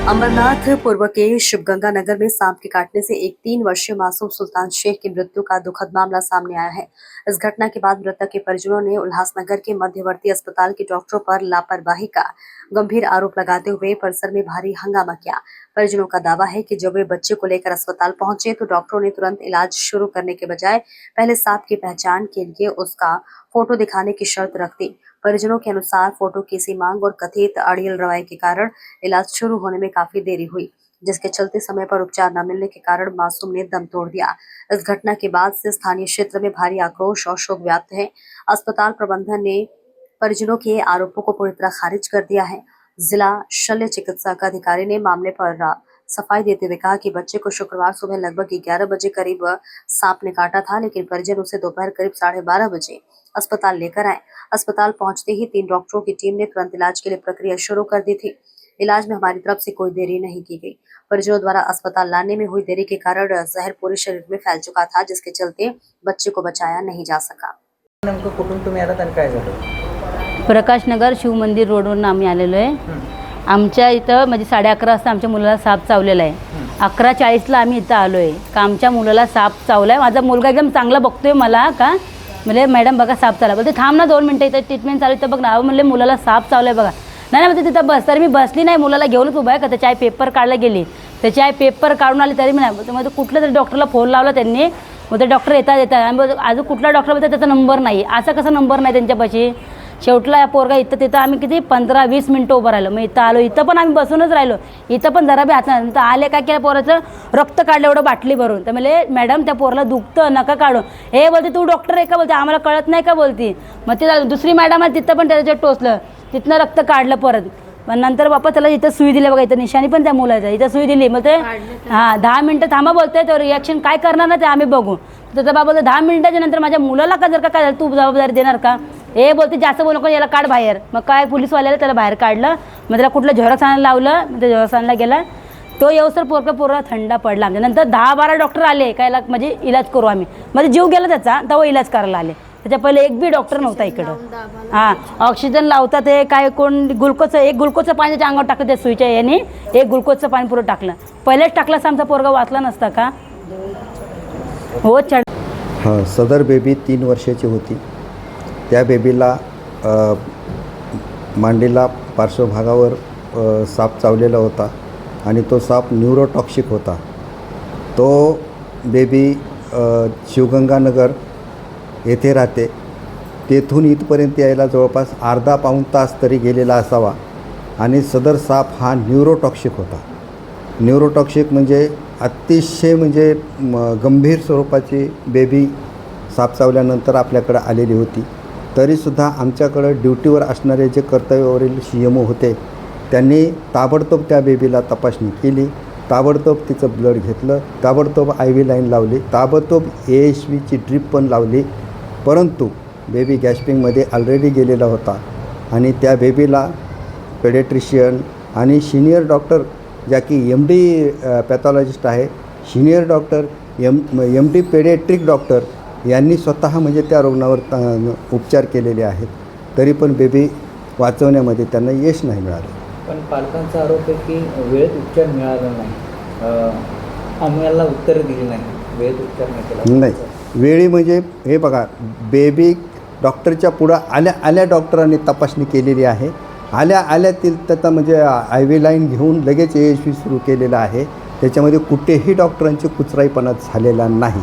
अमरनाथ पूर्व के शिवगंगा नगर में सांप के काटने से एक 3 वर्षीय मासूम सुल्तान शेख की मृत्यु का दुखद मामला सामने आया है। इस घटना के बाद मृतक के परिजनों ने उल्लासनगर के मध्यवर्ती अस्पताल के डॉक्टरों पर लापरवाही का गंभीर आरोप लगाते हुए परिसर में भारी हंगामा किया। परिजनों का दावा है कि जब वे बच्चे को लेकर अस्पताल पहुंचे तो डॉक्टरों ने तुरंत इलाज शुरू करने के बजाय पहले सांप की पहचान के लिए उसका फोटो दिखाने की शर्त रख दी। परिजनों के अनुसार फोटो की सी मांग और कथित अड़ियल रवैये के कारण इलाज शुरू होने में काफी देरी हुई, जिसके चलते समय पर उपचार न मिलने के कारण मासूम ने दम तोड़ दिया। इस घटना के बाद से स्थानीय क्षेत्र में भारी आक्रोश और शोक व्याप्त है। अस्पताल प्रबंधन ने परिजनों के आरोपों को पूरी तरह खारिज कर दिया है। जिला शल्य चिकित्सक अधिकारी ने मामले पर सफाई देते हुए कहा कि बच्चे को शुक्रवार सुबह लगभग 11 बजे करीब सांप ने काटा था, लेकिन परिजन उसे दोपहर करीब 12:30 बजे अस्पताल लेकर आए। अस्पताल पहुंचते ही 3 डॉक्टरों की टीम ने तुरंत इलाज के लिए प्रक्रिया शुरू कर दी थी। इलाज में हमारी तरफ से कोई देरी नहीं की गई। परिजनों द्वारा अस्पताल लाने में हुई देरी के कारण जहर पूरे शरीर में फैल चुका था, जिसके चलते बच्चे को बचाया नहीं जा सका। नेमकं कुठून तुम्ही आलात आणि काय झालं? प्रकाशनगर शिवमंदिर रोडवरून आम्ही आलेलो आहे। आमच्या इथं म्हणजे 11:30 वाजता आमच्या मुलाला साप चावलेला आहे। 11:40ला आम्ही इथं आलो आहे का आमच्या मुलाला साप चावला आहे। माझा मुलगा एकदम चांगला बघतोय मला का म्हणजे मॅडम बघा साप चावला, बोलते थांब ना 2 मिनटं इथं ट्रीटमेंट चालू तर बघ ना। म्हणले मुलाला साप चावला आहे बघा। नाही म्हणते तिथं बस, तर मी बसली नाही, मुलाला घेऊनच उभा आहे का त्याच्या पेपर काढला गेली, त्याच्या पेपर काढून आली तरी मी नाही। मग कुठल्या तरी डॉक्टरला फोन लावला त्यांनी, मग ते डॉक्टर येतात अजून कुठला डॉक्टर बोलतात त्याचा नंबर नाही। असा कसा नंबर नाही त्यांच्यापाशी? शेवटला या पोरगा इथं तिथं आम्ही किती 15-20 मिनटं उभं राहिलो। मग इथं आलो, इथं पण आम्ही बसूनच राहिलो, इथं पण जरा बी हात नाही। तर आले काय केलं, पोराचं रक्त काढलं एवढं बाटली भरून। तर म्हणले मॅडम त्या पोरला दुखतं नका काढू। हे बोलते तू डॉक्टर आहे का, बोलते आम्हाला कळत नाही का बोलती। मग ते दुसरी मॅडम आहे तिथं पण त्याच्यात टोचलं, तिथनं रक्त काढलं परत। पण नंतर बापा त्याला इथं सुई दिली बघा, इथं निशाणी पण त्या मुलाचं इथं सुई दिली। मग ते 10 मिनटं थांबा बोलते, तो रिॲक्शन काय करणार ना ते आम्ही बघू। तर बाबा 10 मिनिटाच्या नंतर माझ्या मुलाला का जर का काय तू जबाबदारी देणार का? हे बोलते जास्त बोलू नको, याला काढ बाहेर। मग काय पोलीसवाल्याला त्याला बाहेर काढलं, मग त्याला कुठलं झेरॉक्स आणायला लावलं, मग ते झेरॉक्स आणायला गेला। तो येऊसर पोरगा थंडा पडला। नंतर 10-12 डॉक्टर आले काय म्हणजे इलाज करू आम्ही, म्हणजे जीव गेला त्याचा, तेव्हा इलाज करायला आले। त्याच्या पहिले एक बी डॉक्टर नव्हता इकडं। ऑक्सिजन लावतात ते काय कोण ग्लुकोजचं पाणी त्याच्या अंगावर टाकलं त्या सुईच्या याने, एक ग्लुकोजचं पाणी पुरं टाकलं। पहिलेच टाकलं असं आमचा पोरगा वाचला नसता का? हो हां, सदर बेबी 3 वर्षाची होती। त्या बेबीला मांडीला पार्श्वभागावर साप चावलेला होता आणि तो साप न्यूरोटॉक्सिक होता। तो बेबी शिवगंगानगर येथे राहते, तेथून इथपर्यंत यायला जवळपास अर्धा-पाऊण तास तरी गेलेला असावा। आणि सदर साप हा न्यूरोटॉक्सिक होता। न्यूरोटॉक्सिक म्हणजे अतिशय म्हणजे गंभीर स्वरूपाची बेबी साप चावल्यानंतर आपल्याकडं आलेली होती। तरीसुद्धा आमच्याकडं ड्युटीवर असणारे जे कर्तव्यावरील CMO होते त्यांनी ताबडतोब त्या बेबीला तपासणी केली, ताबडतोब तिचं ब्लड घेतलं, ताबडतोब IV लाईन लावली, ताबडतोब AHVची ड्रीप पण लावली। परंतु बेबी गॅस्पिंगमध्ये ऑलरेडी गेलेला होता आणि त्या बेबीला पेडियाट्रिशियन आणि सिनियर डॉक्टर ज्या की MD पॅथॉलॉजिस्ट आहे, senior doctor MD paediatric doctor यांनी स्वतः म्हणजे त्या रुग्णावर उपचार केलेले आहेत, तरी पण बेबी वाचवण्यामध्ये त्यांना यश नाही मिळालं। पण पालकांचा आरोप आहे की वेळेत उपचार मिळाला नाही, आम्हाला उत्तर दिली नाही, वेळेत उपचार नाही केला। नाही, वेळी म्हणजे हे बघा, बेबी डॉक्टरच्या पुढं आल्या डॉक्टरांनी तपासणी केलेली आहे, आल्या त्याचा म्हणजे IV लाईन घेऊन लगेच AHV सुरू केलेला आहे। त्याच्यामध्ये कुठेही डॉक्टरांची कुचराईपणा झालेला नाही।